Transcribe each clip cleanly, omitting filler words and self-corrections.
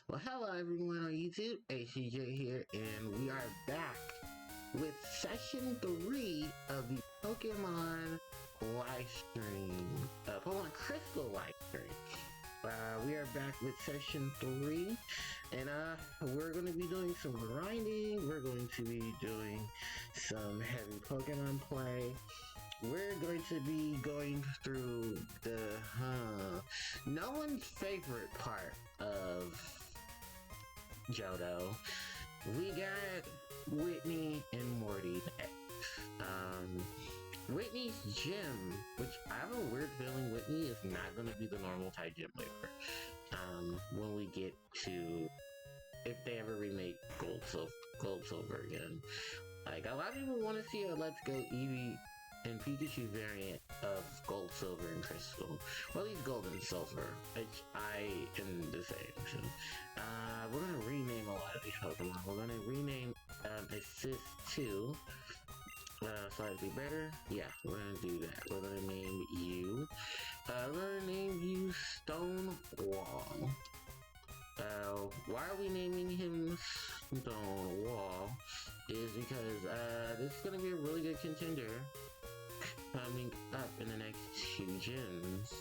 Well, hello everyone on YouTube, HCJ here, and we are back with session 3 of the Pokemon Livestream, Pokemon Crystal Livestream. We are back with session 3, and we're going to be doing some grinding, we're going to be doing some heavy Pokemon play. We're going to be going through the, no one's favorite part of Johto. We got Whitney and Morty next. Whitney's gym, which I have a weird feeling Whitney is not going to be the normal type gym leader. When we get to, if they ever remake Gold Silver again. Like, a lot of people want to see a Let's Go Eevee and Pikachu variant of Gold, Silver, and Crystal. Well, at least Gold and Silver, which I am the same. So, we're gonna rename a lot of these Pokemon. We're gonna rename Assist 2. Slightly better. Yeah, we're gonna do that. We're gonna name you. We're gonna name you Stonewall. Why are we naming him Stonewall? Is because this is gonna be a really good contender coming up in the next 2 gyms.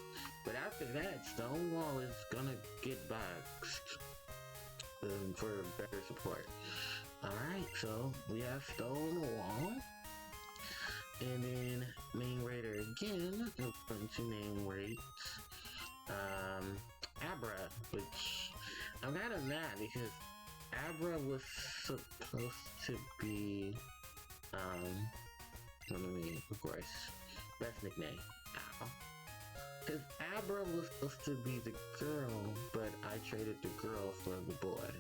But after that, Stonewall is gonna get boxed for better support. Alright, so we have Stonewall. And then main raider again, we're going to name rate Abra, which I'm kind of mad because Abra was supposed to be of course, best nickname. Ow. Because Abra was supposed to be the girl, but I traded the girl for the boy.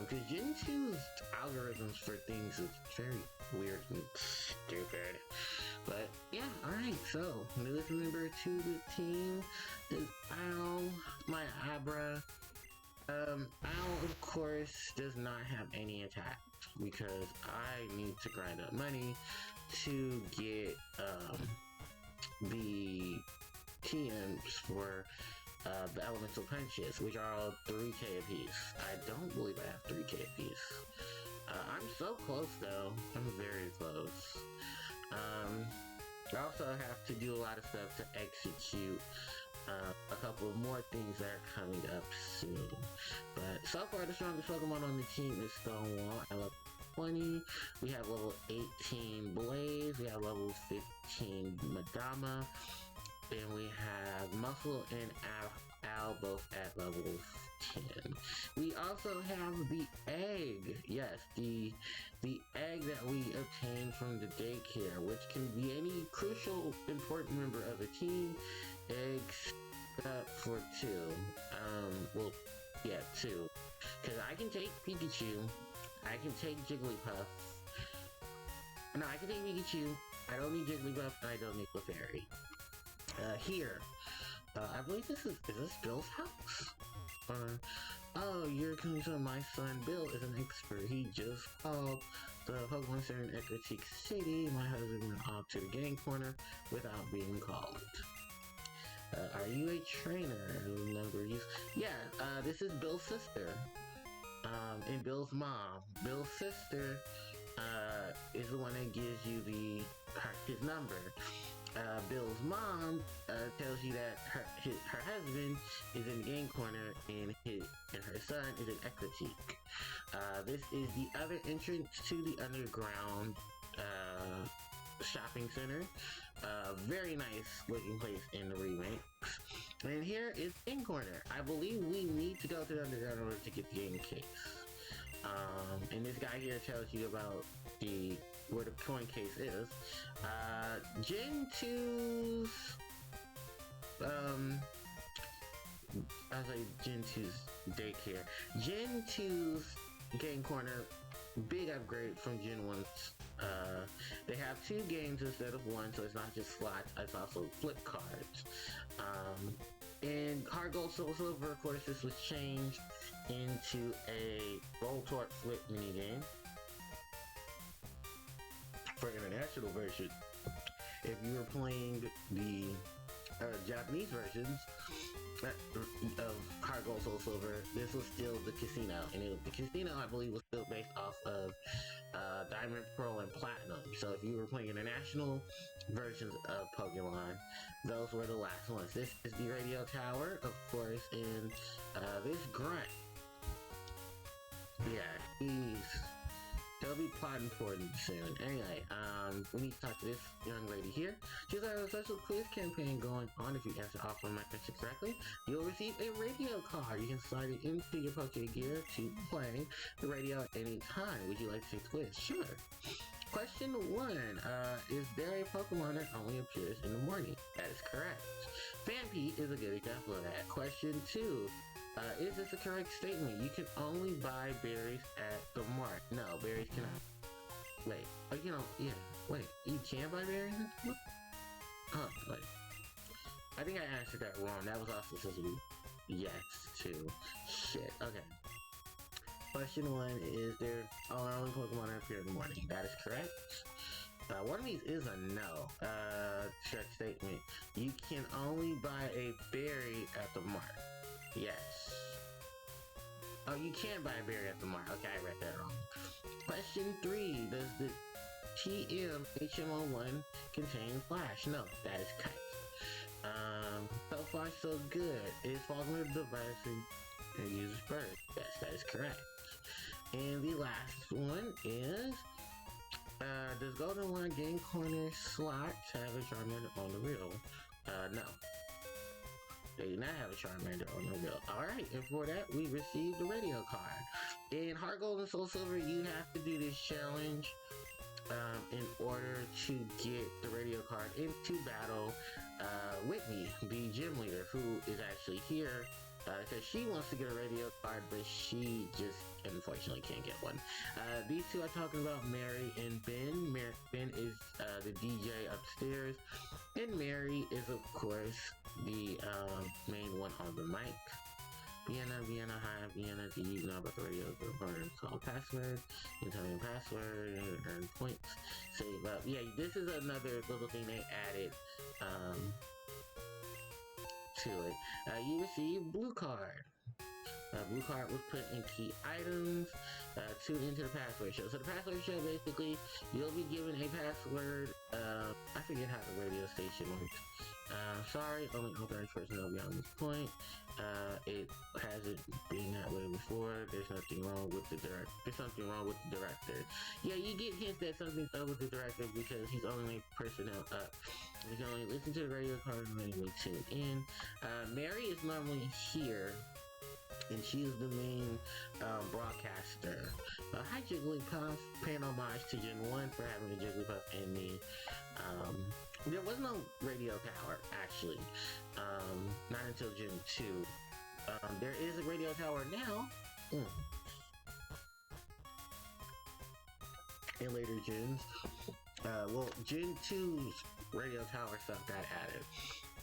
Because Gen 2's algorithms for things is very weird and stupid. But yeah, alright, so newest member to the team is Owl, my Abra. Owl, of course, does not have any attack because I need to grind up money to get the TMs for the elemental punches, which are all 3k apiece. I don't believe I have 3k apiece. I'm so close though. I'm very close. I also have to do a lot of stuff to execute a couple of more things that are coming up soon. But so far, the strongest Pokemon on the team is Stonewall at level 20. We have level 18 Blaze. We have level 15 Madama. And we have Muscle and Owl both at level 10. We also have the egg. Yes, the egg that we obtained from the daycare, which can be any crucial, important member of the team. Except for 2. Well, yeah, 2. Because I can take Pikachu. I can take Jigglypuff. No, I can take Pikachu. I don't need Jigglypuff, and I don't need Clefairy. Here. I believe this is this Bill's house? Oh, you're coming to my son Bill is an expert. He just called the Pokemon Center in Ecruteak City. My husband went off to the game corner without being called. Are you a trainer? Remember you? Yeah, this is Bill's sister. And Bill's mom. Bill's sister, is the one that gives you his number. Bill's mom tells you that her husband is in the game corner and her son is in Ecruteak. This is the other entrance to the underground shopping center. Very nice looking place in the remakes. And here is game corner. I believe we need to go to the underground in order to get the game case. And this guy here tells you about where the coin case is. Gen 2's I was like Gen 2's daycare. Gen 2's game corner, big upgrade from Gen 1's. They have 2 games instead of 1, so it's not just slots, it's also flip cards. And Hard Gold Silver, of course, this was changed into a Voltorb flip minigame. For international version, if you were playing the Japanese versions, of Heart Gold Soul Silver, this was still the casino, and the casino, I believe, was still based off of Diamond, Pearl, and Platinum. So if you were playing international versions of Pokemon, those were the last ones. This is the radio tower, of course, and this grunt, yeah, he'll be plotting for them soon. Anyway, we need to talk to this young lady here. She's got a special quiz campaign going on. If you answer all of my questions correctly, you'll receive a radio card. You can slide it into your Pokegear to play the radio at any time. Would you like to take the quiz? Sure. Question 1. Is there a Pokemon that only appears in the morning? That is correct. Phanpy is a good example of that. Question 2. Is this a correct statement? You can only buy berries at the mart. No, berries cannot. Wait. Oh, you know, yeah. Wait. You can buy berries at the mart? Oh, wait. I think I answered that wrong. That was also supposed to be yes, too. Shit. Okay. Question 1 is there only Pokemon that appear in the morning? That is correct. One of these is a no. Correct statement. You can only buy a berry at the mart. Yes. Oh, you can buy a berry at the mart. Okay, I read that wrong. Question 3. Does the TM HM01 contain Flash? No, that is correct. So far so good. Is following the device and uses bird? Yes, that is correct. And the last one is, does Golden One Game Corner slot have a Charmander on the reel? No. They do not have a Charmander on the reel. Alright, and for that, we received the radio card. In Heart Gold and Soul Silver, you have to do this challenge in order to get the radio card into battle Whitney, the gym leader, who is actually here because she wants to get a radio card, but she just unfortunately can't get one. These two are talking about Mary and Ben. Ben is the DJ upstairs, and Mary is, of course, the main one on the mic. Vienna, hi, Vienna, do you know about the radio recorder? Call password, you can tell me your password, earn points, save up. Yeah, this is another little thing they added to it. You receive blue card. Blue card was put in key items, tuned into the password show. So the password show, basically, you'll be given a password, I forget how the radio station works. Sorry, only authorized personnel beyond this point. It hasn't been that way before. There's nothing wrong with the director. There's something wrong with the director. Yeah, you get hints that something's up with the director because he's only personnel up. You can only listen to the radio card and randomly tune in. Mary is normally here, and she's the main broadcaster. Hi Jigglypuff, paying homage to Gen 1 for having a Jigglypuff in the there was no radio tower, actually. Not until Gen 2. There is a radio tower now. In later gens. Well, Gen 2's radio tower stuff got added.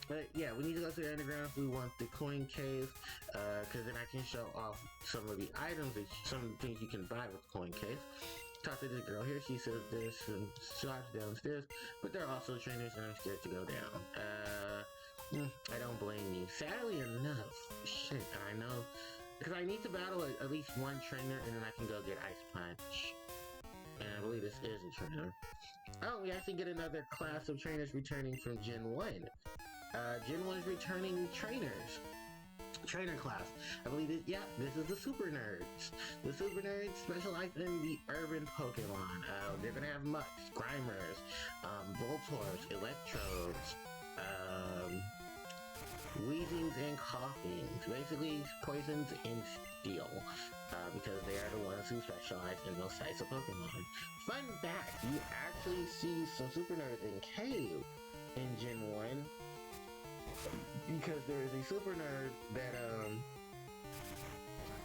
But yeah, we need to go to the underground if we want the coin cave, because then I can show off some of the items, some things you can buy with the coin cave. Talk to this girl here. She says there's some shops downstairs, but there are also trainers and I'm scared to go down. I don't blame you. Sadly enough, shit, I know, because I need to battle at least one trainer and then I can go get Ice Punch. And I believe this is a trainer. Oh, we actually get another class of trainers returning from Gen 1. Gen 1 is returning trainers. Trainer class. I believe it, yeah, this is the Super Nerds. The Super Nerds specialize in the urban Pokemon. They're gonna have Mucks, Grimers, Voltors, Electrodes, Wheezings and Coughings. Basically, Poisons and Steel. Because they are the ones who specialize in those types of Pokemon. Fun fact, you actually see some Super Nerds in Cave in Gen 1. Because there is a Super Nerd that,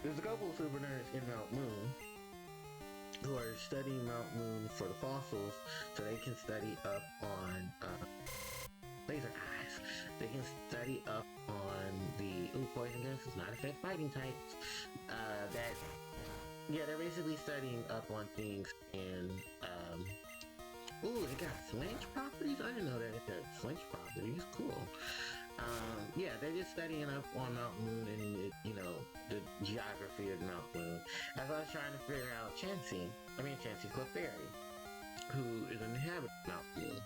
there's a couple of Super Nerds in Mount Moon who are studying Mount Moon for the fossils so they can study up on, laser eyes. They can study up on the, poison gas does not affect fighting types, yeah, they're basically studying up on things and, it got flinch properties? I didn't know that it had flinch properties. Cool. Yeah, they're just studying up on Mount Moon and, you know, the geography of Mount Moon. As I was trying to figure out Chansey Clefairy, who is an inhabitant of Mount Moon.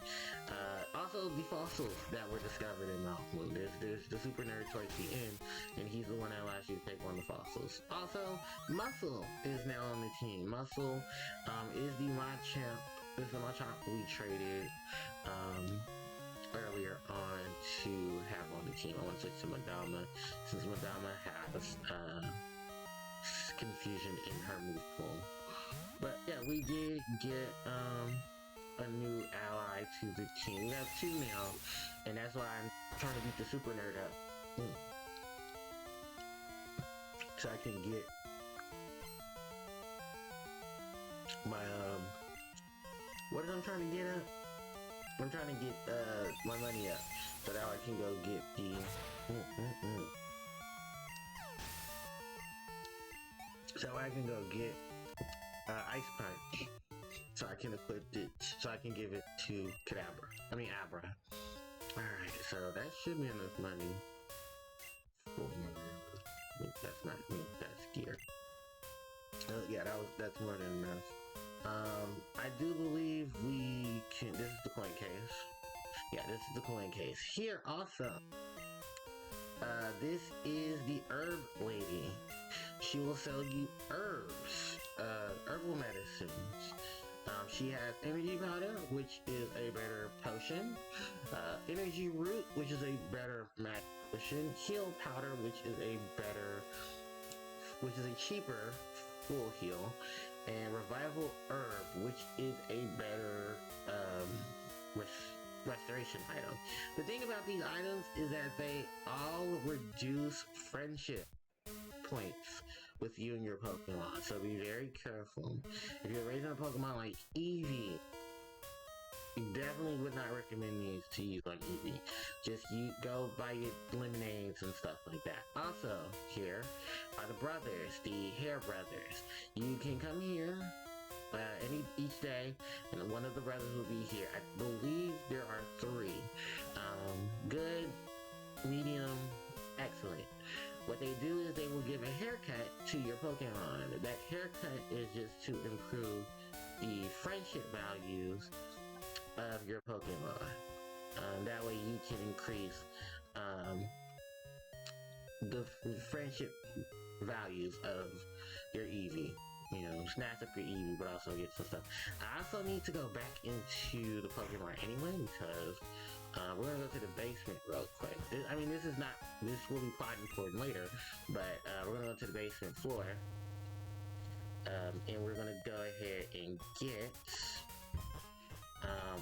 Also, the fossils that were discovered in Mount Moon. There's the super nerd towards the end, and he's the one that allows you to take one of the fossils. Also, Muscle is now on the team. Muscle is the Machamp. This is the Machamp we traded earlier on to have on the team. I want to switch to Madama, since Madama has confusion in her move pool. But yeah, we did get a new ally to the team. We have 2 now, and that's why I'm trying to beat the super nerd up. So I can get my what am I trying to get up? I'm trying to get my money up so that I can go get the so I can go get Ice Punch, so I can equip it, so I can give it to Abra. Alright, so that should be enough money for that's not me, that's gear. Yeah, that's more than enough. I do believe we can, this is the coin case. Yeah, this is the coin case. Here also, this is the herb lady. She will sell you herbs, herbal medicines. She has energy powder, which is a better potion. Energy root, which is a better max potion. Heal powder, which is a cheaper full heal. And revival herb, which is a better restoration item. The thing about these items is that they all reduce friendship points with you and your Pokemon, so be very careful. If you're raising a Pokemon like Eevee, you definitely would not recommend these to use on Eevee. Just you go buy your lemonades and stuff like that. Also, here are the brothers, the Hair Brothers. You can come here each day, and one of the brothers will be here. I believe there are 3. Good, medium, excellent. What they do is they will give a haircut to your Pokemon. That haircut is just to improve the friendship values of your Pokemon. That way you can increase the friendship values of your Eevee. You know, snatch up your Eevee, but also get some stuff. I also need to go back into the Pokemon anyway, because we're gonna go to the basement real quick. This will be quite important later, but we're gonna go to the basement floor, and we're gonna go ahead and get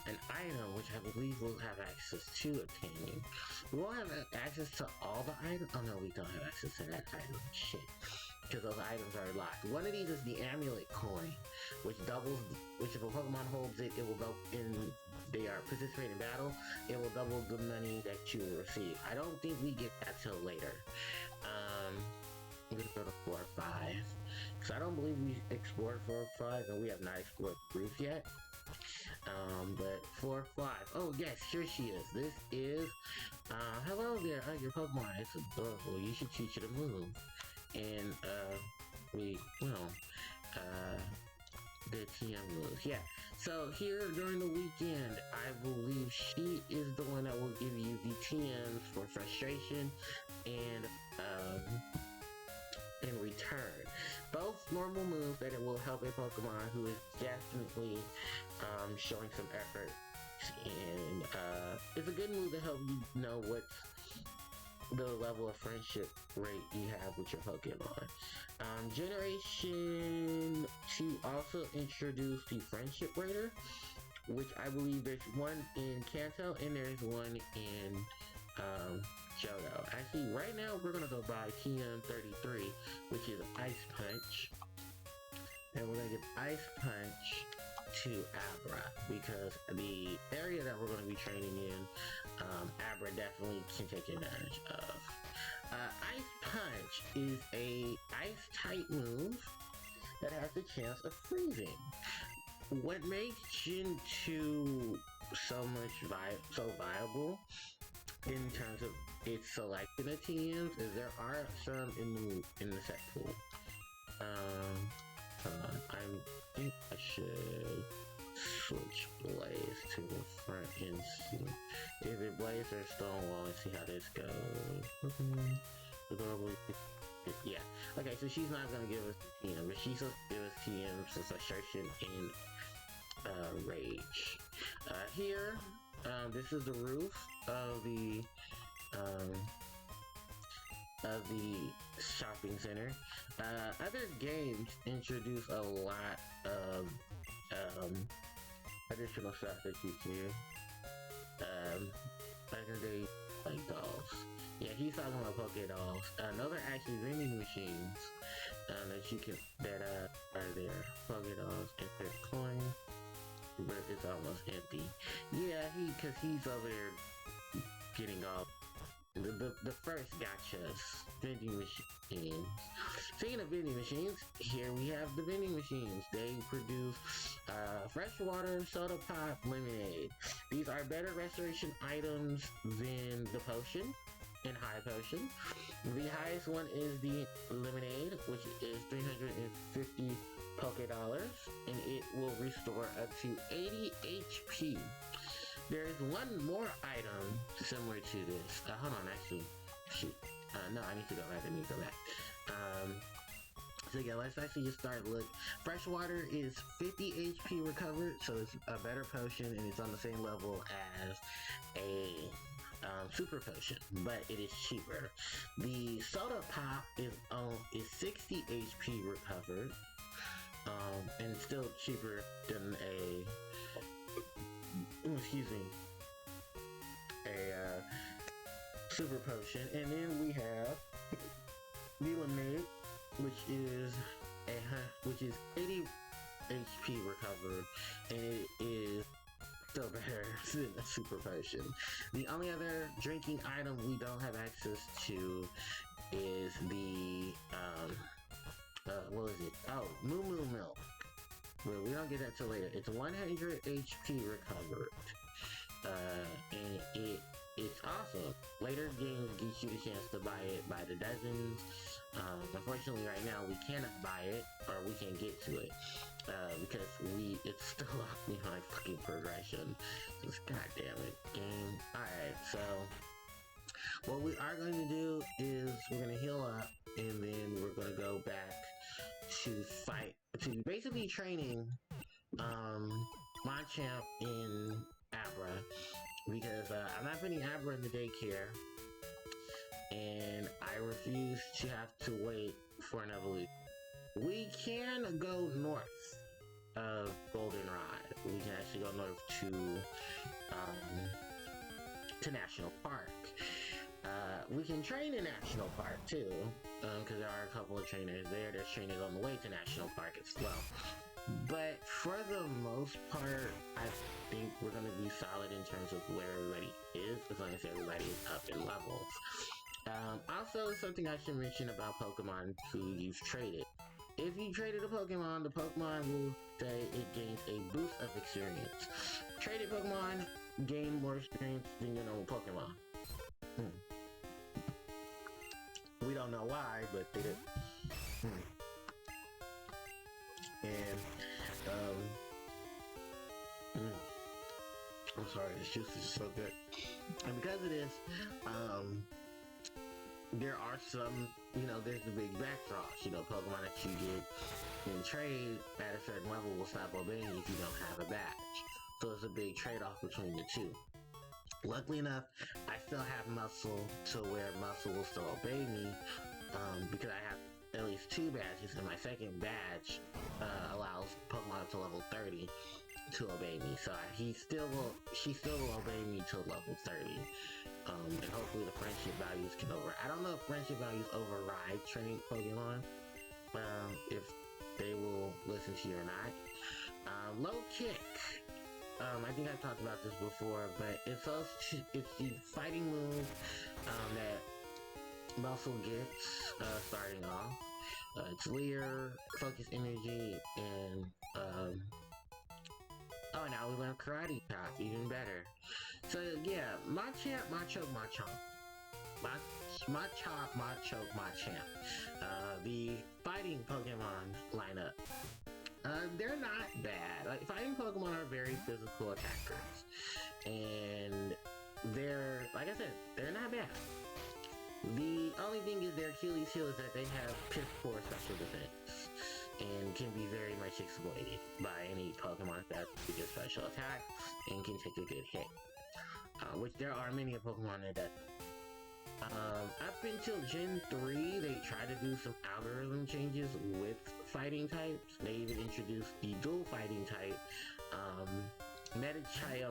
an item which I believe we'll have access to obtaining. We won't have access to all the items. Oh no, we don't have access to that item. Shit. Because those items are locked. One of these is the amulet coin, which if a Pokemon holds it, it will go in, they are participating in battle, it will double the money that you will receive. I don't think we get that till later. I'm gonna go to floor 5. Because I don't believe we explored floor 5, and we have not explored the roof yet. But floor 5. Oh yes, here she is. This is, hello there, your Pokemon. It's adorable. You should teach it to move. And, the TM moves. Yeah. So here during the weekend, I believe she is the one that will give you the TMs for frustration and in return. Both normal moves that it will help a Pokemon who is definitely showing some effort, and it's a good move to help you know what's the level of friendship rate you have with your Pokemon. Generation 2 also introduced the Friendship Rater, which I believe there's one in Kanto and there's one in Johto. Actually, right now we're gonna go buy TM33, which is Ice Punch, and we're gonna give Ice Punch to Abra, because the area that we're going to be training in, Abra definitely can take advantage of. Ice Punch is a ice type move that has the chance of freezing. What makes Gen 2 so viable in terms of its selection of teams, is there are some in the set pool. Hold on, I think I should switch Blaze to the front and see either Blaze or Stonewall and see how this goes. Yeah. Okay, so she's not gonna give us TM, but she's supposed to give us TM, so assertion and rage. Here, this is the roof of the shopping center. Other games introduce a lot of additional stuff that you can legendary like dolls. Yeah, he's talking about Poké dolls. Those are actually vending machines that you can are there. Poké dolls, insert coin, but it's almost empty. Yeah, because he's over there getting all the first gotchas. Vending machines. Speaking of vending machines, here we have the vending machines. They produce fresh water, soda pop, lemonade. These are better restoration items than the potion and high potion. The highest one is the lemonade, which is 350 Poké dollars, and it will restore up to 80 HP. There is one more item similar to this. Hold on, actually, shoot. No, I need to go back. So yeah, let's actually just start. Look, fresh water is 50 HP recovered, so it's a better potion, and it's on the same level as a super potion, but it is cheaper. The soda pop is 60 HP recovered, and still cheaper than a super potion. And then we have the lemonade, which is 80 HP recovered, and it is still better than a super potion. The only other drinking item we don't have access to is the what is it? Oh, Moo Moo Milk. Well, we don't get that till later. It's 100 HP recovered, and it's awesome. Later games get you the chance to buy it by the dozens. Unfortunately, right now we cannot buy it, or we can't get to it, because it's still locked behind fucking progression. Just goddamn it, game. Alright, so what we are going to do is we're going to heal up, and then we're going to go back to basically training Machamp in Abra, because I'm not putting Abra in the daycare, and I refuse to have to wait for an evolution. We can go north of Goldenrod. We can actually go north to National Park. We can train in National Park too, because there are a couple of trainers there. There's trainers on the way to National Park as well. But for the most part, I think we're going to be solid in terms of where everybody is, as long as everybody is up in levels. Also, something I should mention about Pokemon who you've traded. If you traded a Pokemon, the Pokemon will say it gains a boost of experience. Traded Pokemon gain more experience than your normal Pokemon. We don't know why, but they did. And, I'm sorry, this juice is so good. And because of this, there are some, there's the big backdrops, Pokemon that you get in trade at a certain level will stop obeying you if you don't have a badge. So it's a big trade-off between the two. Luckily enough, I still have Muscle to where Muscle will still obey me, because I have at least 2 badges, and my second badge allows Pokemon up to level 30 to obey me. So she still will obey me till level 30. And hopefully the friendship values can I don't know if friendship values override trained Pokemon, if they will listen to you or not. Low kick. I think I've talked about this before, but it's the fighting move that Muscle gets starting off. It's Leer, Focus Energy, and now we learn Karate Chop, even better. So yeah, Machamp, Machoke, Machamp. Machop, Machoke, Machamp. The fighting Pokemon lineup. They're not bad. Like, fighting Pokemon are very physical attackers. And they're, like I said, they're not bad. The only thing is their Achilles heel is that they have piss poor special defense. And can be very much exploited by any Pokemon that with a special attack and can take a good hit. Which there are many Pokemon that up until Gen 3, they tried to do some algorithm changes with fighting types. They even introduced the dual fighting type, Meditite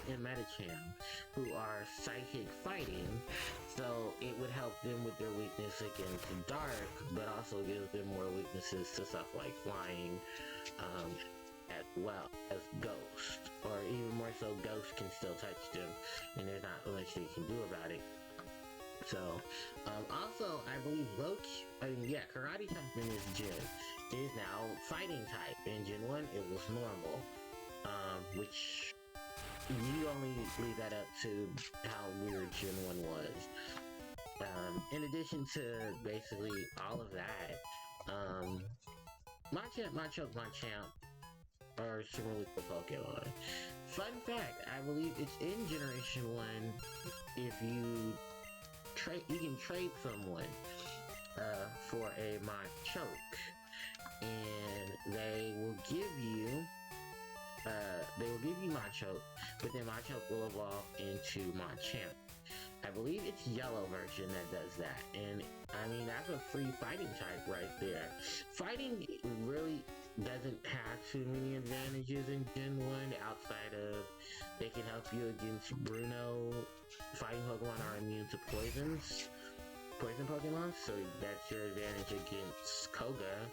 and Medicham, who are psychic fighting, so it would help them with their weakness against dark, but also gives them more weaknesses to stuff like flying, as well as Ghost, or even more so, Ghost can still touch them, and there's not much they can do about it. So, also, I believe Karate type in this gen is now fighting type. In Gen 1, it was normal, which you only leave that up to how weird Gen 1 was. In addition to basically all of that, Machamp, Machoke, Machamp are similar to Pokemon. Fun fact, I believe it's in Generation 1 if you can trade someone for a Machoke, and they will give you Machoke, but then Machoke will evolve into Machamp. I believe it's yellow version that does that, and I mean that's a free fighting type right there. Fighting really doesn't have too many advantages in Gen 1 outside of they can help you against Bruno. Fighting Pokemon are immune to poison Pokemon, so that's your advantage against Koga.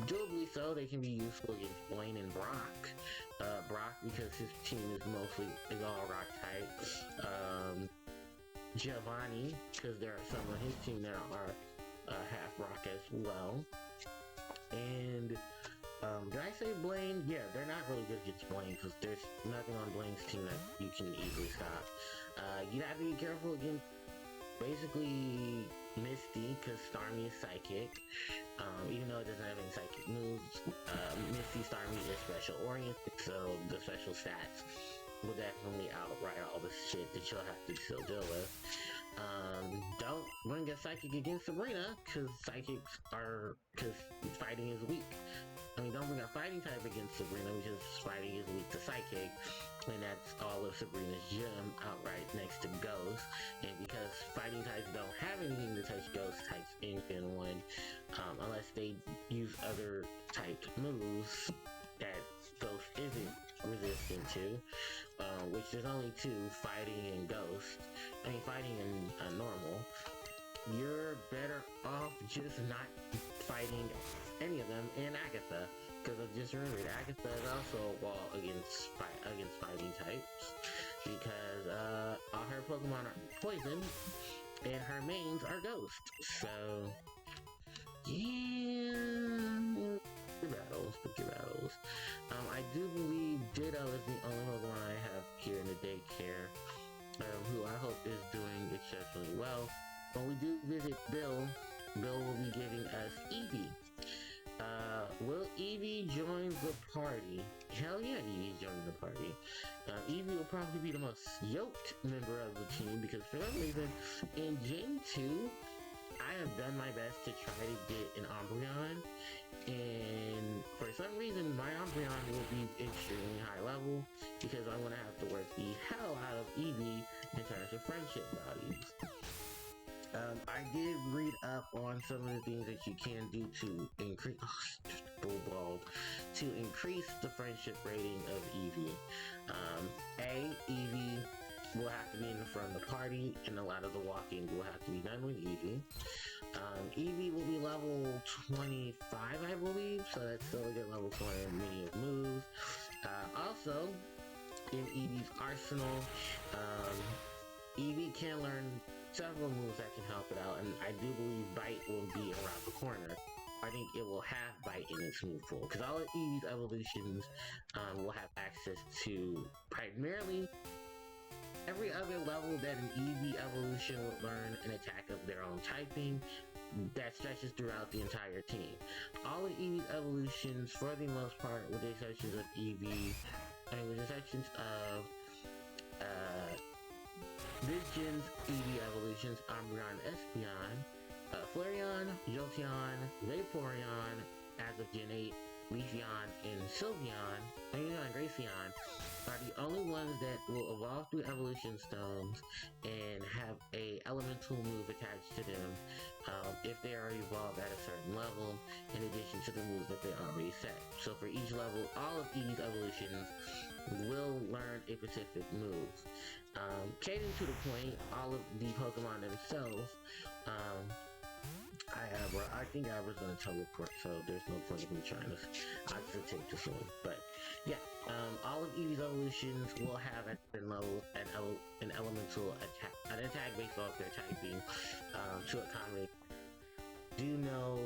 Doubly so, they can be useful against Blaine and Brock. Brock, because his team is all rock type. Giovanni, because there are some on his team that are half rock as well. And did I say Blaine? Yeah, they're not really good against Blaine because there's nothing on Blaine's team that you can easily stop. You have to be careful against basically Misty because Starmie is psychic. Even though it doesn't have any psychic moves, Misty Starmie is special oriented, so the special stats will definitely outright all the shit that you'll have to still deal with. Don't bring a psychic against Sabrina because fighting is weak. I mean, don't bring a fighting type against Sabrina because fighting is weak to psychic, and that's all of Sabrina's gym outright next to Ghost. And because fighting types don't have anything to touch Ghost types in Gen 1, unless they use other typed moves that Ghost isn't resistant to, which there's only two, fighting and Ghost. I mean, fighting and normal. You're better off just not fighting any of them in Agatha, because I just remembered Agatha is also a wall against fighting types, because all her Pokemon are poison and her mains are Ghost. So yeah, pick your battles. I do believe Ditto is the only Pokemon I have here in the daycare, who I hope is doing exceptionally well. When we do visit Bill will be giving us Eevee. Will Eevee join the party? Hell yeah, Eevee's joining the party. Eevee will probably be the most yoked member of the team because for some reason, in Gen 2, I have done my best to try to get an Umbreon, and for some reason, my Umbreon will be extremely high level because I'm going to have to work the hell out of Eevee in terms of friendship values. I did read up on some of the things that you can do to increase the friendship rating of Eevee. Eevee will have to be in the front of the party, and a lot of the walking will have to be done with Eevee. Eevee will be level 25, I believe, so that's still a good level for many of moves. Also, in Eevee's arsenal, Eevee can learn several moves that can help it out, and I do believe Bite will be around the corner. I think it will have Bite in its move pool. Because all of Eevee's evolutions will have access to primarily every other level that an Eevee evolution would learn an attack of their own typing that stretches throughout the entire team. All of Eevee's evolutions, for the most part, with the exceptions of Eevee, with the exceptions of this gen's Eevee evolutions, Umbreon, Espeon, Flareon, Jolteon, Vaporeon, as of Gen 8, Leafeon, and Graceon are the only ones that will evolve through evolution stones and have a elemental move attached to them if they are evolved at a certain level, in addition to the moves that they already set. So for each level, all of Eevee's evolutions will learn a specific move. Catering to the point, all of the Pokemon themselves, I think Abra's gonna teleport, so there's no point in me trying to take this one. But yeah, all of Eevee's evolutions will have at certain levels an elemental attack, an attack based off their typing to accommodate. Do know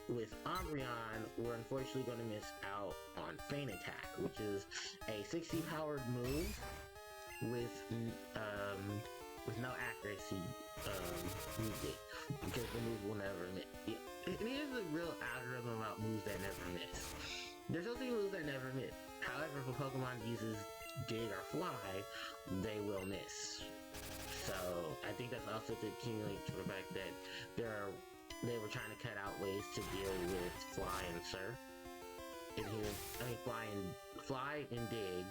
with Umbreon, we're unfortunately going to miss out on Feint Attack, which is a 60 powered move with no accuracy music, because the move will never miss. Yeah. And here's the real algorithm about moves that never miss. There's also moves that never miss. However, if a Pokemon uses Dig or Fly, they will miss. So I think that's also to accumulate to the fact that they were trying to cut out ways to deal with Fly and Surf. And here, Fly and Dig.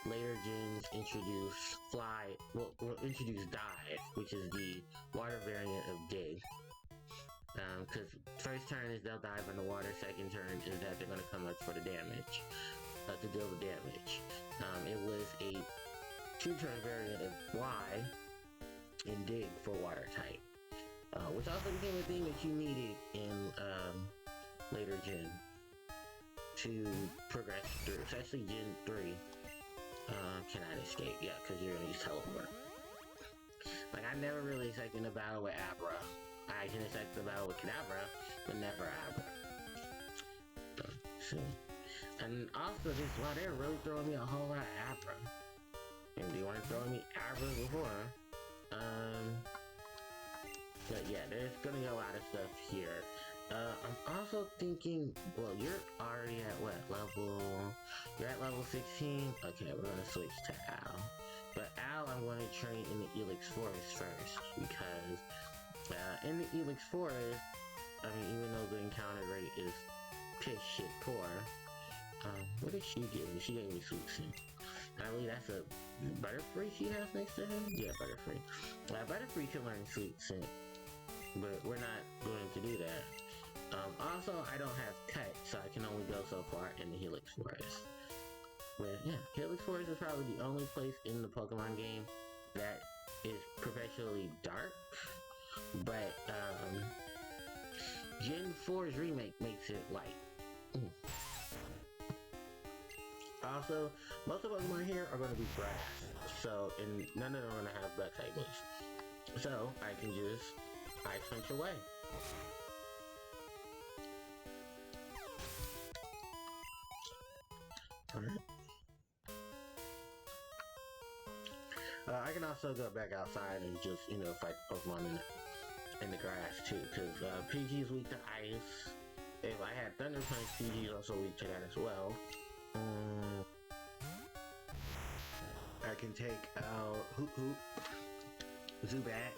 Later gens introduce will introduce Dive, which is the water variant of Dig. Because first turn is they'll dive in the water, second turn is that they're going to come up for the damage, to deal the damage. It was a 2-turn variant of Fly and Dig for water type, which also became a thing that you needed in later gen to progress through, especially Gen 3. Cannot escape, yeah, because you're gonna use teleport. Like, I never really expected a battle with Abra. I can expect the battle with Kadabra, but never Abra. So, and also, they're really throwing me a whole lot of Abra. And they weren't throwing me Abra before. But yeah, there's gonna be a lot of stuff here. I'm also thinking, well, you're already at what level? You're at level 16? Okay, we're gonna switch to Al. But Al, I'm going to train in the Elix Forest first, because in the Elix Forest, I mean, even though the encounter rate is piss shit poor, what did she give me? She gave me Sweet Scent. I believe that's a Butterfree she has next to her? Yeah, Butterfree. Butterfree can learn Sweet Scent, but we're not going to do that. Also, I don't have Cut, so I can only go so far in the Helix Forest. But yeah, Helix Forest is probably the only place in the Pokemon game that is perpetually dark. But Gen 4's remake makes it light. Also, most of the Pokemon here are going to be grass, so and none of them are going to have bug type moves. So I can just Ice Punch away. Alright. I can also go back outside and just, fight Pokemon in the grass too, because PG is weak to ice. If I had Thunder Punch, PG is also weak to that as well. I can take out Hoot Hoot, Zubat,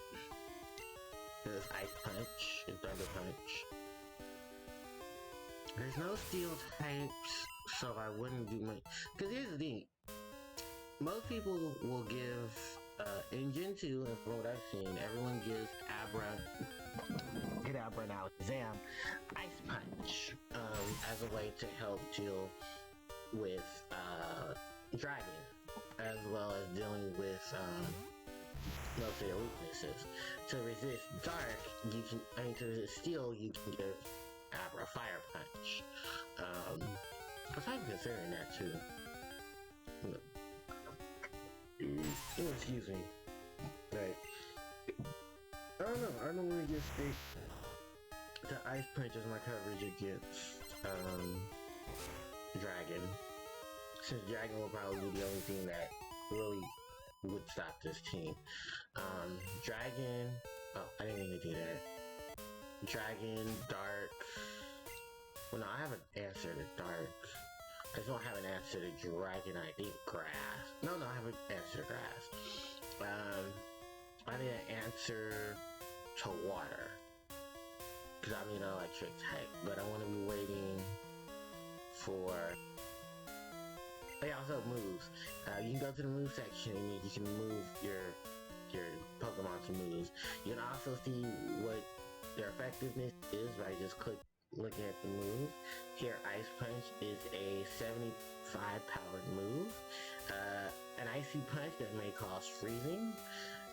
because Ice Punch and Thunder Punch. There's no Steel types, so I wouldn't do much. Because here's the thing. Most people will give, in Gen 2, and from what I've seen, everyone gives Kadabra and Alakazam Ice Punch, as a way to help deal with, Dragon, as well as dealing with, most of their weaknesses. To resist Dark, to resist Steel, you can give Abra Fire Punch. I was considering that too. Excuse me. Right. I don't know. I don't want to just stick to Ice Punch is my coverage against Dragon. Since Dragon will probably be the only thing that really would stop this team. Dragon... Oh, I didn't mean to do that. Dragon, Dark... Well, no, I have an answer to Dark. I just don't have an answer to Dragon. I think Grass. No, I have an answer to Grass. I need an answer to Water. Because I'm an electric type. But I want to be waiting for... They also moves. You can go to the move section and you can move your Pokemon's moves. You can also see what their effectiveness is by just looking at the move. Here, Ice Punch is a 75 powered move. An Icy Punch that may cause freezing.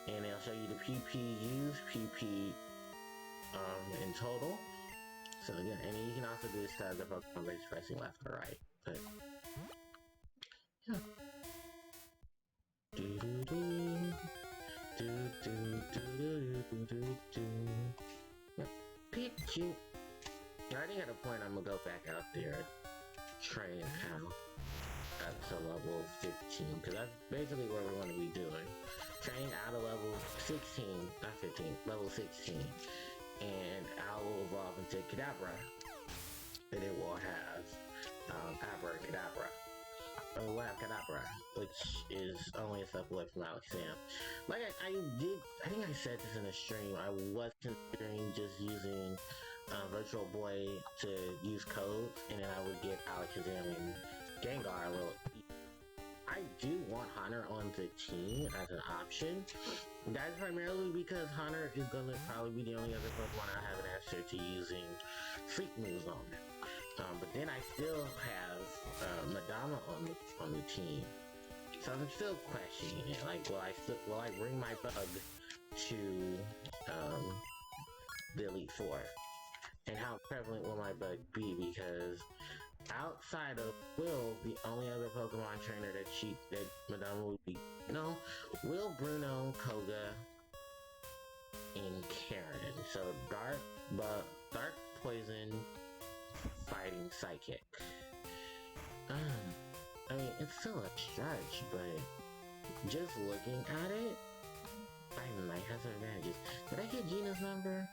And it'll show you the PP used, PP in total. So yeah, and you can also do this to the Pokemon by just pressing left or right. But yeah. Pikachu. I already had a point. I'm gonna go back out there, train how up to level 15, because that's basically what we're going to be doing. Train out of level 16, not 15, level 16, and I will evolve into Kadabra, and it will have Abracadabra. We'll have Kadabra, which is only a step away from Alexam. Like I think I said this in the stream, I was considering just using Virtual Boy to use codes, and then I would get Alakazam and Gengar a little. I do want Hunter on the team as an option. That's primarily because Hunter is gonna probably be the only other Pokemon I have an answer to using Sleep moves on it. But then I still have Madama on the team, so I'm still questioning it. Like, will I bring my bug to the Elite Four? And how prevalent will my bug be? Because outside of Will, the only other Pokemon trainer that Madama would be, Will, Bruno, Koga, and Karen. So Dark Poison, Fighting, Psychic. I mean, it's still a stretch, but just looking at it, I might have some advantages. Did I get Gina's number?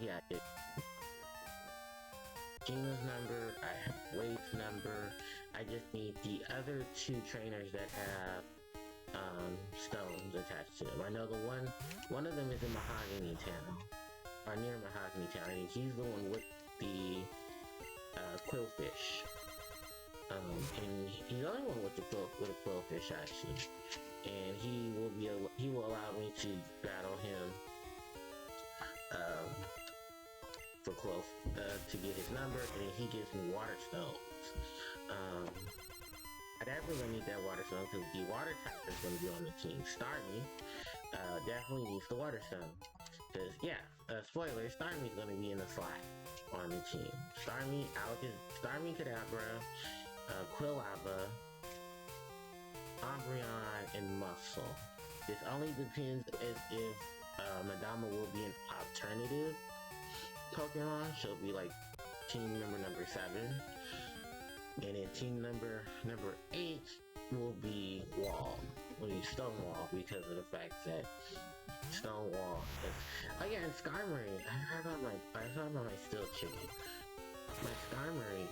Yeah, I did. Gina's number, I have Wade's number. I just need the other two trainers that have stones attached to them. I know one of them is in Mahogany Town, or near Mahogany Town, and he's the one with the Quillfish. And he's the only one with a Quillfish actually, and he will allow me to battle him for Clove to get his number, and he gives me Water Stones. I definitely need that Water Stone because the Water type is going to be on the team. Starmie definitely needs the Water Stone because, yeah, spoiler, Starmie's going to be in the slot on the team. Starmie, Kadabra, Quillava, Umbreon, and Muscle. This only depends as if Madama will be an alternative Pokemon. She'll be like team member number 7, and then team number 8 will be Stonewall, because of the fact that Stonewall is... Oh yeah, and Skarmory. I forgot about my Steel Chicken. My Skarmory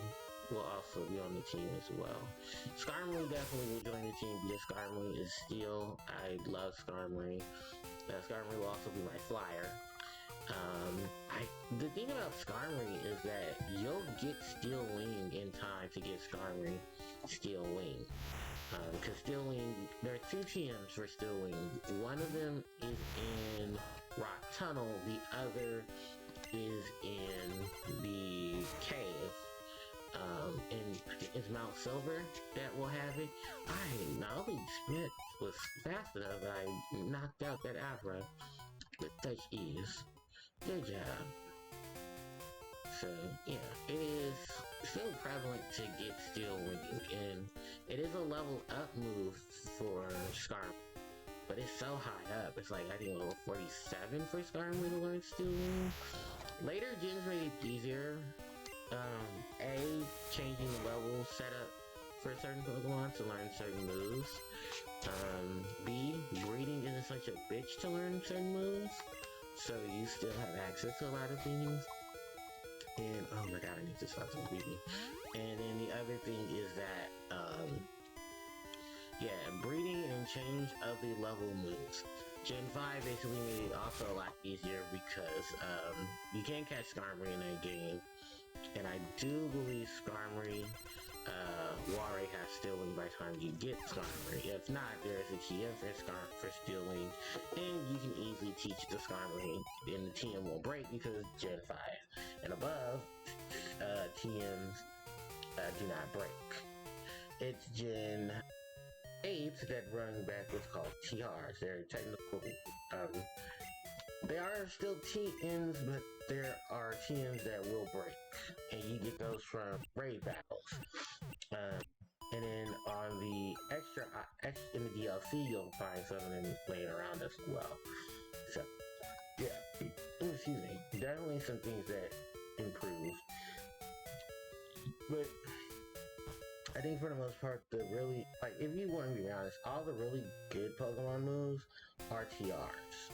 will also be on the team as well. Skarmory definitely will join the team because Skarmory is Steel. I love Skarmory. Skarmory will also be my flyer. The thing about Skarmory is that you'll get Steel Wing in time to get Skarmory Steel Wing. Because Steel Wing, there are 2 TMs for Steel Wing. One of them is in Rock Tunnel, the other is in the cave. And it's Mount Silver that will have it. The Spit was fast enough that I knocked out that Abra with such ease. Good job. So, yeah, it is still prevalent to get Steel Wing, and it is a level up move for Skarmory, but it's so high up. It's like, I think level 47 for Skarmory to learn Steel Wing. Later gens made it easier. A, changing the level setup for certain Pokemon to learn certain moves. B, breeding isn't such a bitch to learn certain moves, so you still have access to a lot of things. And, oh my god, I need to stop this breathing. And then the other thing is that, yeah, breeding and change of the level moves. Gen 5 basically made it also a lot easier because, you can catch Skarmory in that game. And I do believe Skarmory, Waray has stealing by the time you get Skarmory. If not, there is a TM for stealing, and you can easily teach the Skarmory, and the TM will break because it's Gen 5. And above, TMs do not break. It's Gen 8 that run back what's called TRs. They're technical, they are still TMs, but there are TMs that will break, and you get those from raid battles. And then on the extra in the DLC, you'll find some of them laying around as well. So, yeah, excuse me, definitely some things that improve. But I think for the most part, the really, like, if you want to be honest, all the really good Pokemon moves are TRs.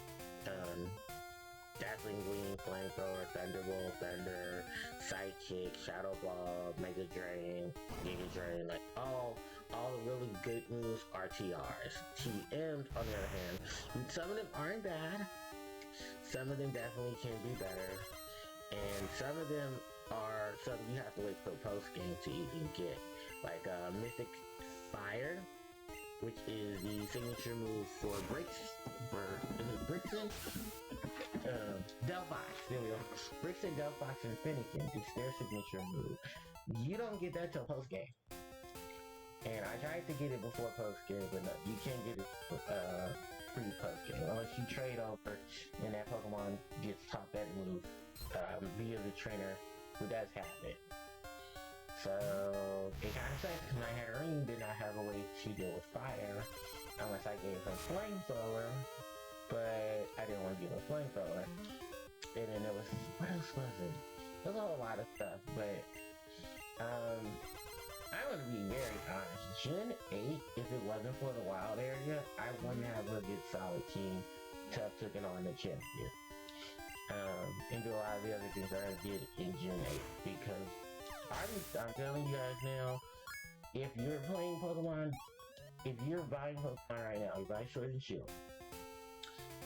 Dazzling Gleam, Flamethrower, Thunderbolt, Thunder, Psychic, Shadow Ball, Mega Drain, Giga Drain, like all the really good moves are TRs. TMs, on the other hand, some of them aren't bad, some of them definitely can be better, and some of them are something you have to wait till post-game to even get. Like, Mythic Fire, which is the signature move for Brixton? Delphox, there we go. Brixton, Delphox, and Fennekin, it's their signature move. You don't get that till post-game. And I tried to get it before post-game, but no, you can't get it pre-post-game. Unless you trade over and that Pokemon gets taught that move via the trainer who does have it. So, it kind of sucks because my Hatterene did not have a way to deal with fire unless I gave him Flamethrower, but I didn't want to give him Flamethrower. And then there was, what else was it? There was a whole lot of stuff, but, I'm going to be very honest. Gen 8, if it wasn't for the wild area, I wouldn't have a good solid team to have taken on the champion. And do a lot of the other things that I did in Gen 8, because I'm telling you guys now, if you're playing Pokemon, if you're buying Pokemon right now, you buy Sword and Shield,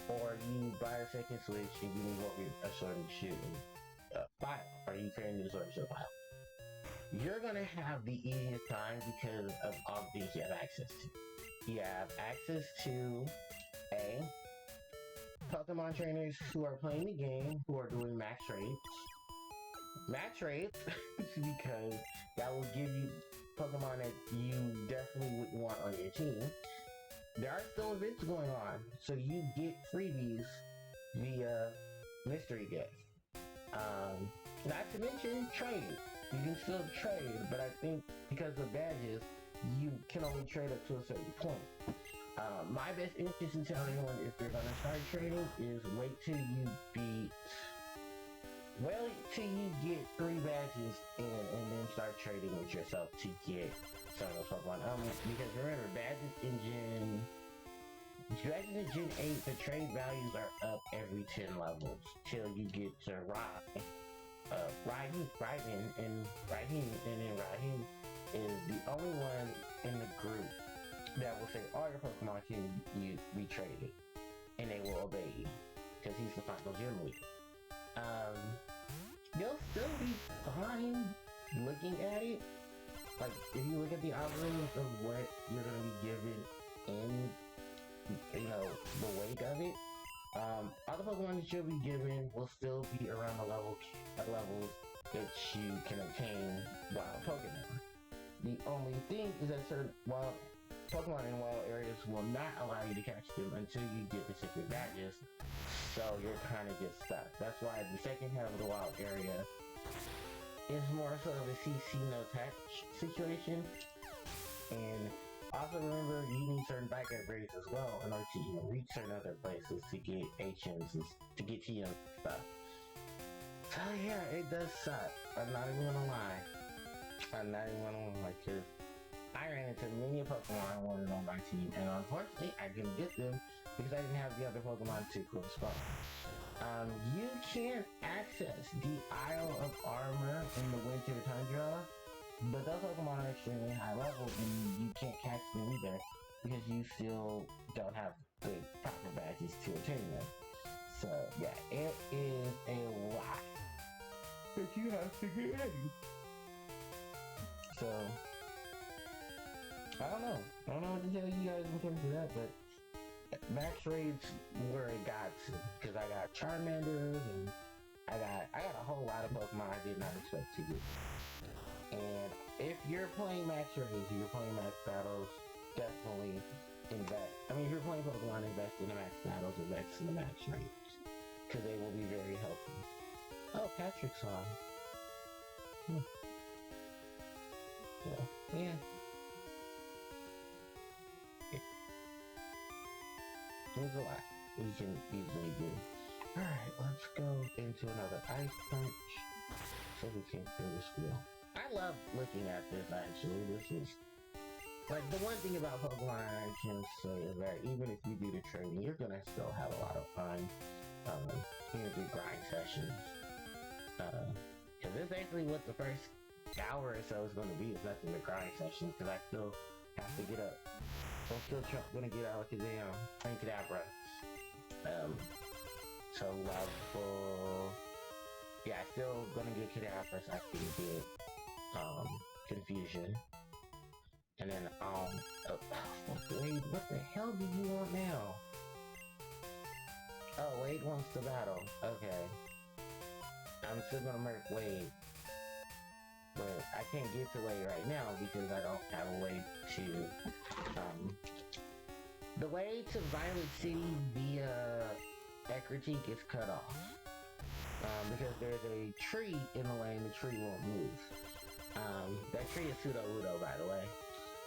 or you buy a second Switch and you move over a Sword and Shield file, or you create a new Sword and Shield file, you're gonna have the easiest time because of all the things you have access to. You have access to A, Pokemon trainers who are playing the game, who are doing max rates, because that will give you Pokemon that you definitely would want on your team. There are still events going on, so you get freebies via mystery gift. Not to mention trade. You can still trade, but I think because of badges, you can only trade up to a certain point. My best interest in telling anyone if they're gonna start trading is wait till you get 3 badges in and then start trading with yourself to get some of those Pokemon. Because remember, badges in Gen 8, the trade values are up every 10 levels till you get to Raihim, and then Raihim is the only one in the group that will say all your Pokemon can be traded, and they will obey you, because he's the final gym leader. They'll still be fine looking at it. Like, if you look at the algorithms of what you're going to be given in, the wake of it, all the Pokemon that you'll be given will still be around the levels that you can obtain wild Pokemon. The only thing is that certain wild Pokemon in wild areas will not allow you to catch them until you get specific badges, so you're kind of get stuck. That's why the second half of the wild area is more so of a CC no touch situation. And also remember, you need certain bike upgrades as well in order to reach certain other places to get HMs, to get TM stuff. So yeah, it does suck. I'm not even gonna lie. I'm not even gonna lie, cause I ran into many Pokemon I wanted on my team, and unfortunately, I couldn't get them because I didn't have the other Pokemon to correspond. You can access the Isle of Armor in the Winter Tundra, but those Pokemon are extremely high level, and you can't catch them either because you still don't have the proper badges to obtain them. So yeah, it is a lot that you have to get in. So I don't know. I don't know what to tell you guys in terms of that, but max raids were a godsend because I got Charmanders and I got a whole lot of Pokemon I did not expect to get. And if you're playing max raids, you're playing max battles, definitely invest. I mean, if you're playing Pokemon, invest in the max battles, invest in the max raids because they will be very helpful. Oh, Patrick's on. So, yeah. There's a lot we can easily do. Alright, let's go into another Ice Punch so we can clear this wheel. I love looking at this actually. This is like the one thing about Pokemon I can say is that even if you do the training, you're gonna still have a lot of fun in the grind sessions. Cause this is basically what the first hour or so is gonna be, is nothing but grind sessions, cause I still have to get up. I'm still gonna get Alakazam and Kadabra. So level... Yeah, still gonna get Kadabra so I can get, Confusion. And then, Wade, what the hell do you want now? Oh, Wade wants to battle. Okay. I'm still gonna murk Wade. But I can't get to Wade right now because I don't have a way to, the way to Violet City via Ecruteak is cut off. Because there's a tree in the lane, the tree won't move. That tree is Pseudo-Wudo, by the way.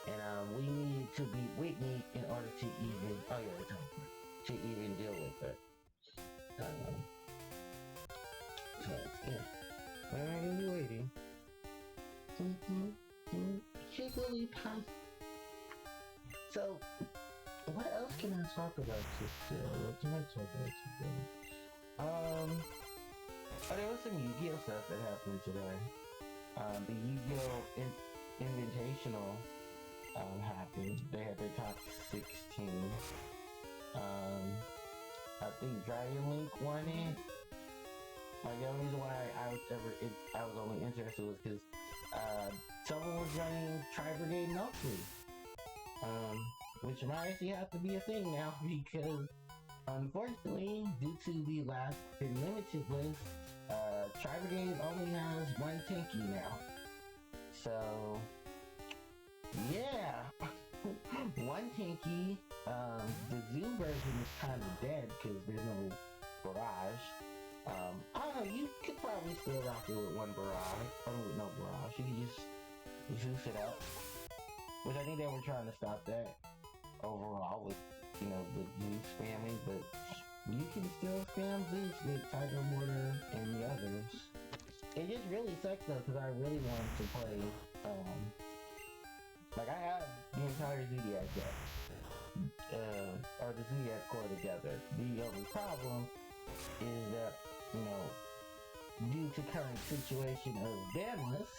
And, we need to beat Whitney in order to even, to even deal with it. So, yeah. When am I gonna be waiting? Jigglypuff. So, what else can I talk about today? What can I talk about today? There was some Yu-Gi-Oh stuff that happened today. The Yu-Gi-Oh Invitational happened. They had their top 16. I think Dragon Link won it. Like, the only reason why I was only interested was because someone was running Tri-Brigade Milkweed. Which might actually have to be a thing now because, unfortunately, due to the last limited list, Tri-Brigade only has one Tinky now. So, yeah, one Tinky. The Zoo version is kind of dead because there's no Barrage. I don't know, you could probably still rock it with one Barrage. I mean, with no Barrage. You could just Zeus it out. Which I think they were trying to stop that overall with, the Zeus spamming, but you can still spam Zeus with Tiger Mortar and the others. It just really sucks though, because I really wanted to play, like I have the entire Zodiac deck, or the Zodiac core together. The only problem is that, due to current situation of banless,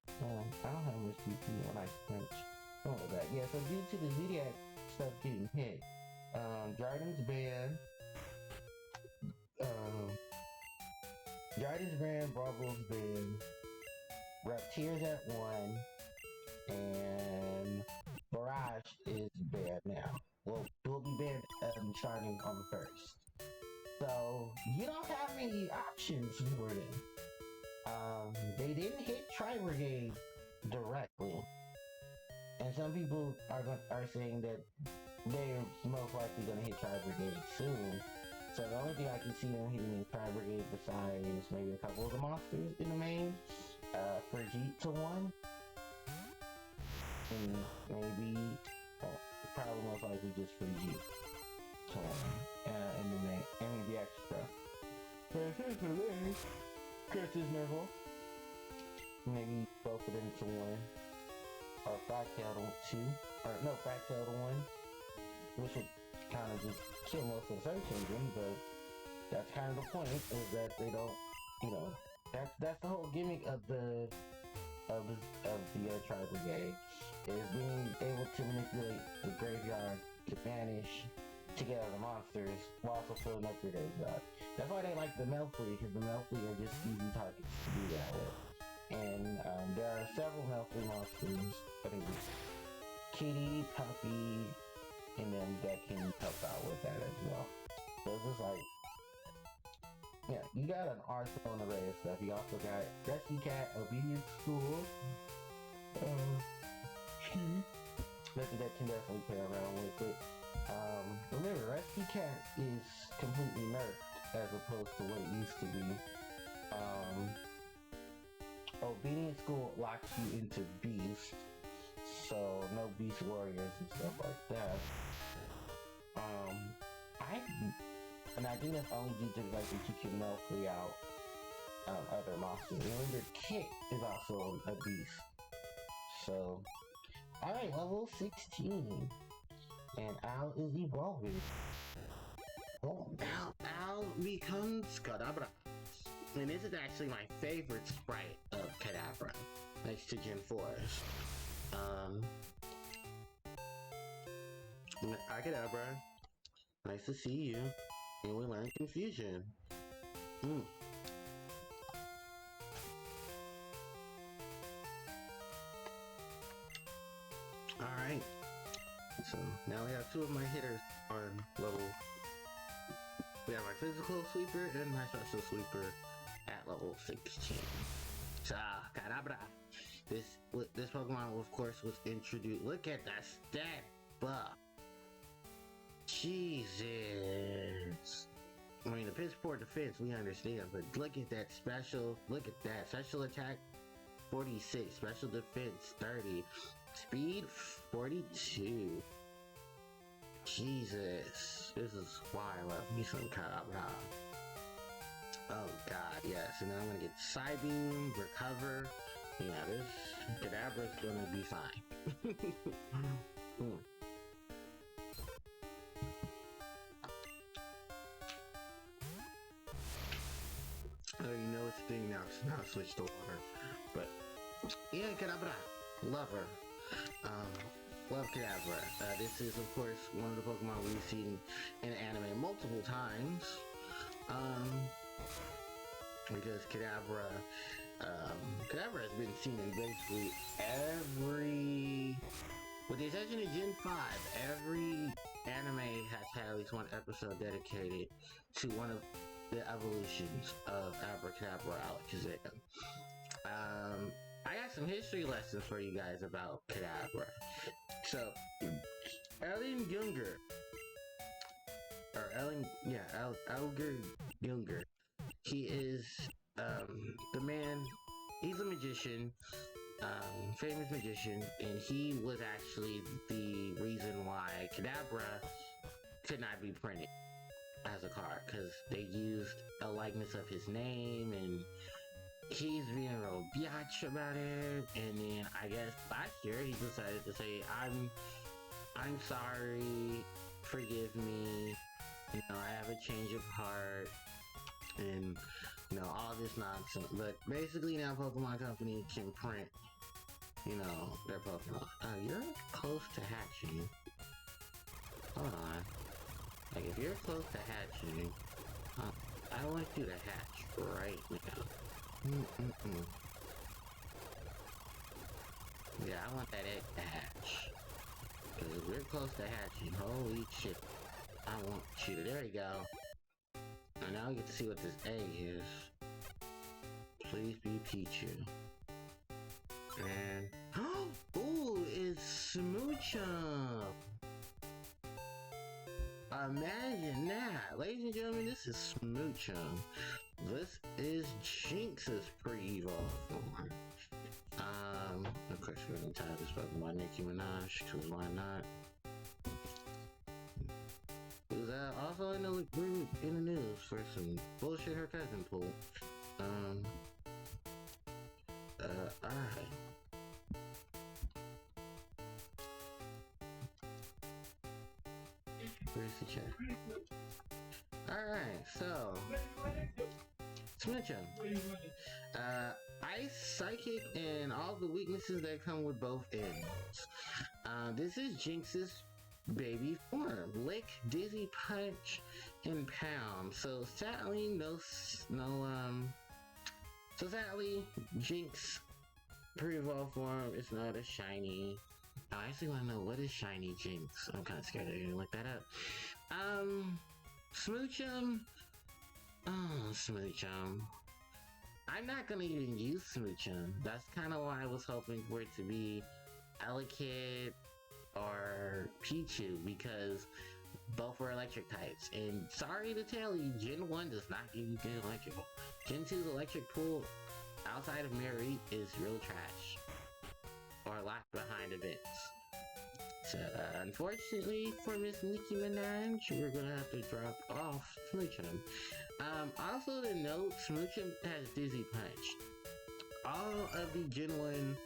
I don't have much BP on Ice Punch. Oh, that. Yeah, so due to the Zodiac stuff getting hit, Jarden's banned, Brauble's banned, Raptier's at 1, and Barrage is banned now. Well, will be banned starting on the 1st. So, you don't have any options for them. They didn't hit Tri-Brigade directly. And some people are saying that they're most likely going to hit Tri-Brigade soon. So the only thing I can see them hitting is Tri-Brigade besides maybe a couple of the monsters in the main, Brigitte to 1. And maybe, probably most likely just Brigitte to 1, in the main, and maybe extra. Chris is Nerval. Maybe both of them to one. Or Fractal to 2. Or no, Fractal to 1. Which would kind of just kill most of the search engine, but that's kind of the point, is that they don't, you know, that's the whole gimmick of the tribal game, is being able to manipulate the graveyard to banish to get out of the monsters while also filling up your graveyard. That's why they like the Melfree, because the Melfree are just easy targets to do that with. And there are several Melfree monsters, I think it's Kitty, Puppy, and then that can help out with that as well. So it's just like, yeah, you got an arsenal and array of stuff. You also got Rescue Cat, Obedience School, that can definitely play around with it. Remember, Rescue Cat is completely nerfed as opposed to what it used to be. Obedience School locks you into Beast, so no Beast Warriors and stuff like that. And I think that's only due to the fact that you can Melfree out other monsters. Remember, Kit is also a beast. So, alright, level 16. And Al is evolving. Oh, Al becomes Kadabra. And this is actually my favorite sprite of Kadabra, next to Gen 4's. Hi Kadabra. Nice to see you. And we learn confusion. Alright. So now we have two of my hitters on level. We have my physical sweeper and my special sweeper at level 16. So, Kadabra. This Pokemon, of course, was introduced. Look at that stat buff. Jesus. I mean, the piss poor defense, we understand, but look at that special attack 46, special defense 30, speed 42. Jesus, this is why I love me some Kadabra. Oh god, yes, and then I'm gonna get Psybeam, recover. Yeah, this Kadabra's gonna be fine. You know it's a thing now, so now switch to water. But yeah, Kadabra, love her. Love Kadabra. This is of course one of the Pokemon we've seen in anime multiple times. Because Kadabra has been seen in basically every, with the exception of Gen 5, every anime has had at least one episode dedicated to one of the evolutions of Abracadabra Alakazam. I got some history lessons for you guys about Kadabra. So, Elgir Gilger. He is the man. He's a magician, famous magician, and he was actually the reason why Kadabra could not be printed as a card, because they used a likeness of his name, and he's being real biatch about it. And then I guess last year he decided to say, I'm sorry, forgive me, you know, I have a change of heart, and you know, all this nonsense. But basically now Pokemon Company can print, you know, their Pokemon. You're close to hatching. Hold on. Like, if you're close to hatching, I want you to hatch right now. Yeah, I want that egg to hatch. Because if we're close to hatching, holy shit, I want you to, there you go. And now we get to see what this egg is. Please be Pichu. And, ooh, it's Smoochum! Imagine that! Ladies and gentlemen, this is Smoochum. This is Jinx's pre-evolved form. Of course we're gonna tie this Pokemon Nicki Minaj, because why not? Who's also also in the news for some bullshit her cousin pulled. Alright. Where's the chat? Alright, so Smoochum. Ice, Psychic, and all the weaknesses that come with both ends. This is Jinx's baby form. Lick, Dizzy Punch, and Pound. So sadly, sadly, Jinx pre-evolved form is not a shiny. I actually want to know what is shiny Jinx. I'm kind of scared to even look that up. Smoochum. Oh, Smoochum. I'm not gonna even use Smoochum. That's kind of why I was hoping for it to be Elekid or Pichu, because both were electric types. And sorry to tell you, Gen 1 does not give you good electrical. Gen 2's electric pool outside of Mirror is real trash. Or locked behind events. So, unfortunately for Miss Nicki Minaj, we're gonna have to drop off Smoochum. Also to note, Smoochum has Dizzy Punch. All of the Gen 1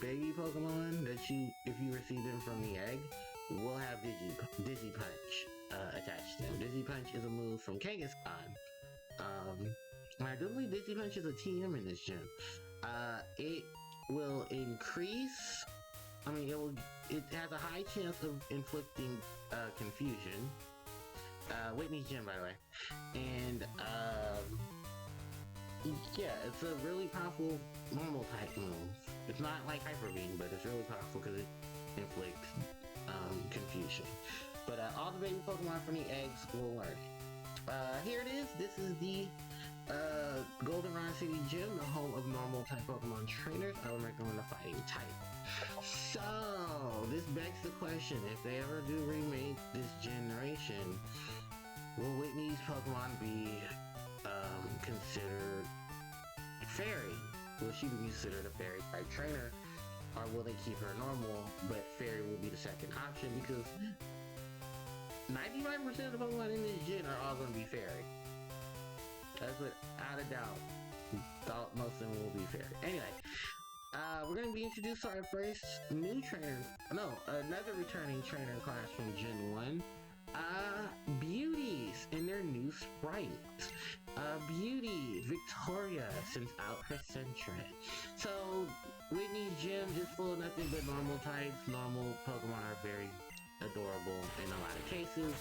baby Pokemon that if you receive them from the egg, will have Dizzy Punch attached to them. Dizzy Punch is a move from Kangaskhan. And I do believe Dizzy Punch is a TM in this gym. It will increase... it has a high chance of inflicting confusion. Whitney's gym, by the way. And, yeah, it's a really powerful normal type move. It's not like Hyper Beam, but it's really powerful because it inflicts confusion. But all the baby Pokemon from the eggs will learn it. Here it is. This is the Goldenrod City Gym, the home of normal type Pokemon trainers. I would recommend the fighting type. So, this begs the question, if they ever do remake this generation, will Whitney's Pokemon be considered fairy? Will she be considered a fairy type trainer? Or will they keep her normal, but fairy will be the second option? Because 95% of the Pokemon in this gen are all going to be fairy. That's without a doubt. Thought most of them will be fairy. Anyway, we're going to be introduced to our first new trainer. No, another returning trainer class from Gen 1. Beauties in their new sprites. Beauty, Victoria, since out her century. So, Whitney's gym is full of nothing but normal types. Normal Pokemon are very adorable in a lot of cases,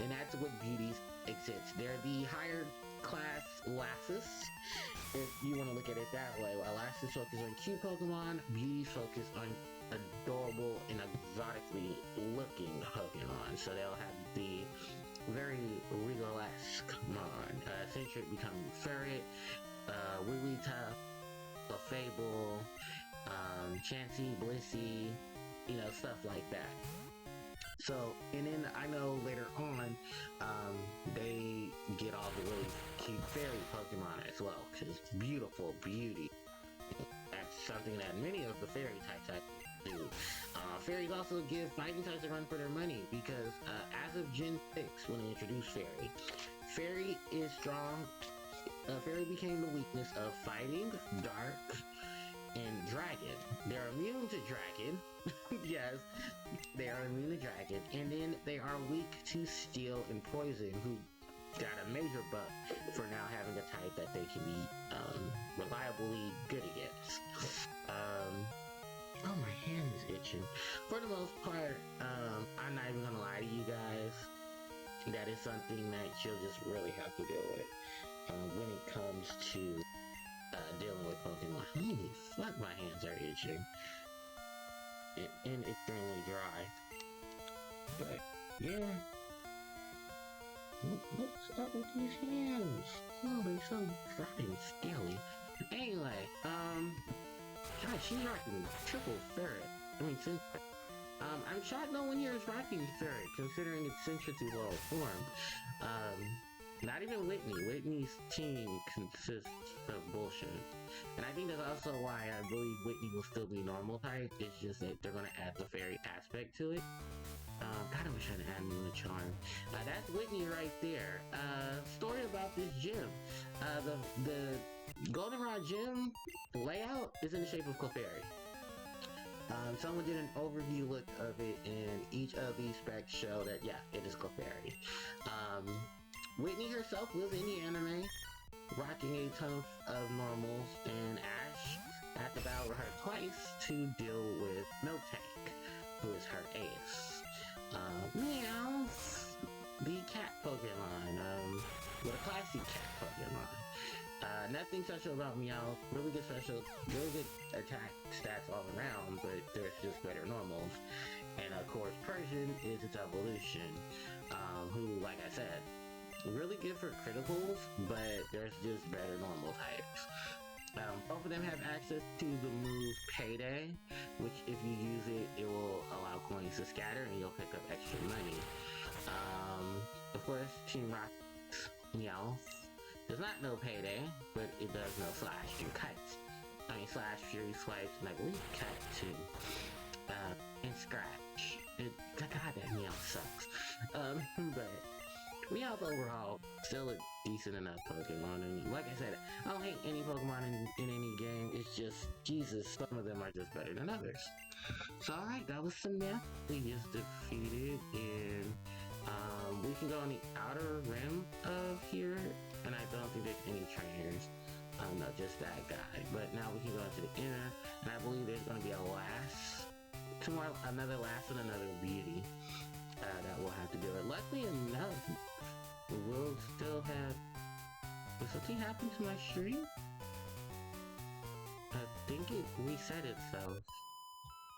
and that's what Beauties exist. They're the higher class Lassus, if you want to look at it that way. While Lassus focus on cute Pokemon, Beauties focus on adorable and exotically looking Pokemon. So they'll have the very Regal-esque Mon. Centric becoming Ferret, Wigglytuff, Clefable, Chansey, Blissey, stuff like that. So, and then I know later on, they get all the really cute fairy Pokemon as well, because beautiful beauty. That's something that many of the fairy types actually do. Fairies also give fighting types a run for their money, because as of Gen 6, when they introduced Fairy, Fairy is strong. Fairy became the weakness of Fighting, Dark, and Dragon. They're immune to Dragon. Yes, they are immune to Dragon. And then they are weak to Steel and Poison, who got a major buff for now having a type that they can be reliably good against. Oh, my hand is itching. For the most part, I'm not even gonna lie to you guys. That is something that you'll just really have to deal with when it comes to dealing with Pokemon. Holy fuck, my hands are itching. And extremely dry. But, yeah. What's up with these hands? Oh, they're so dry and scaly. Anyway, God, she's rocking triple Ferret. I'm shocked no one here is rocking Ferret, considering it's Centric's low form. Not even Whitney. Whitney's team consists of bullshit. And I think that's also why I believe Whitney will still be normal type. It's just that they're going to add the fairy aspect to it. God, I wish I had added in the charm. That's Whitney right there. Story about this gym. The Goldenrod gym layout is in the shape of Clefairy. Someone did an overview look of it, and each of these specs show that, yeah, it is Clefairy. Whitney herself was in the anime, rocking a ton of normals, and Ash had to battle her twice to deal with Miltank, who is her ace. Meow, the cat Pokemon, with a classy cat Pokemon. Nothing special about Meow, really good attack stats all around, but there's just better normals. And of course, Persian is its evolution, who, like I said, really good for criticals, but there's just better normal types. Both of them have access to the move Payday, which if you use it, it will allow coins to scatter and you'll pick up extra money. Of course, Team Rocket's Meow does not know Payday, but it does know Slash and Kite. Slash, Fury, Swipes, and I believe Kite too. And Scratch. God, that Meow sucks. But Meowth overall still a decent enough Pokemon, and like I said, I don't hate any Pokemon in any game. It's just, Jesus, some of them are just better than others. So alright, that was some Myth we just defeated, and we can go on the outer rim of here, and I don't think there's any trainers. No, just that guy. But now we can go into the inner, and I believe there's going to be a last, another last and another beauty that we'll have to do it. Luckily enough, we'll still have... Did something happen to my stream? I think it reset itself.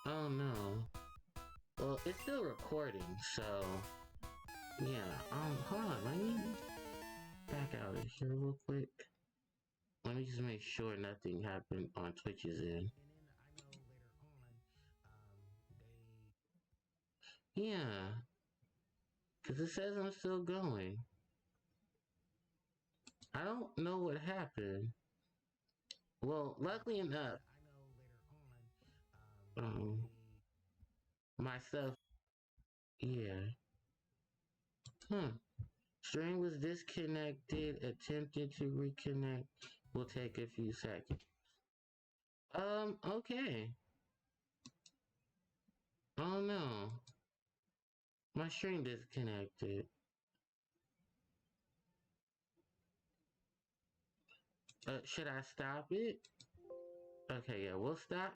Oh no. Well, it's still recording, so... Yeah, hold on, let me back out of here real quick. Let me just make sure nothing happened on Twitch's end. Yeah. Because it says I'm still going. I don't know what happened. Well, luckily enough, my stuff, yeah. String was disconnected, attempted to reconnect, will take a few seconds. Okay. Oh no. My string disconnected. Should I stop it? Okay, yeah, we'll stop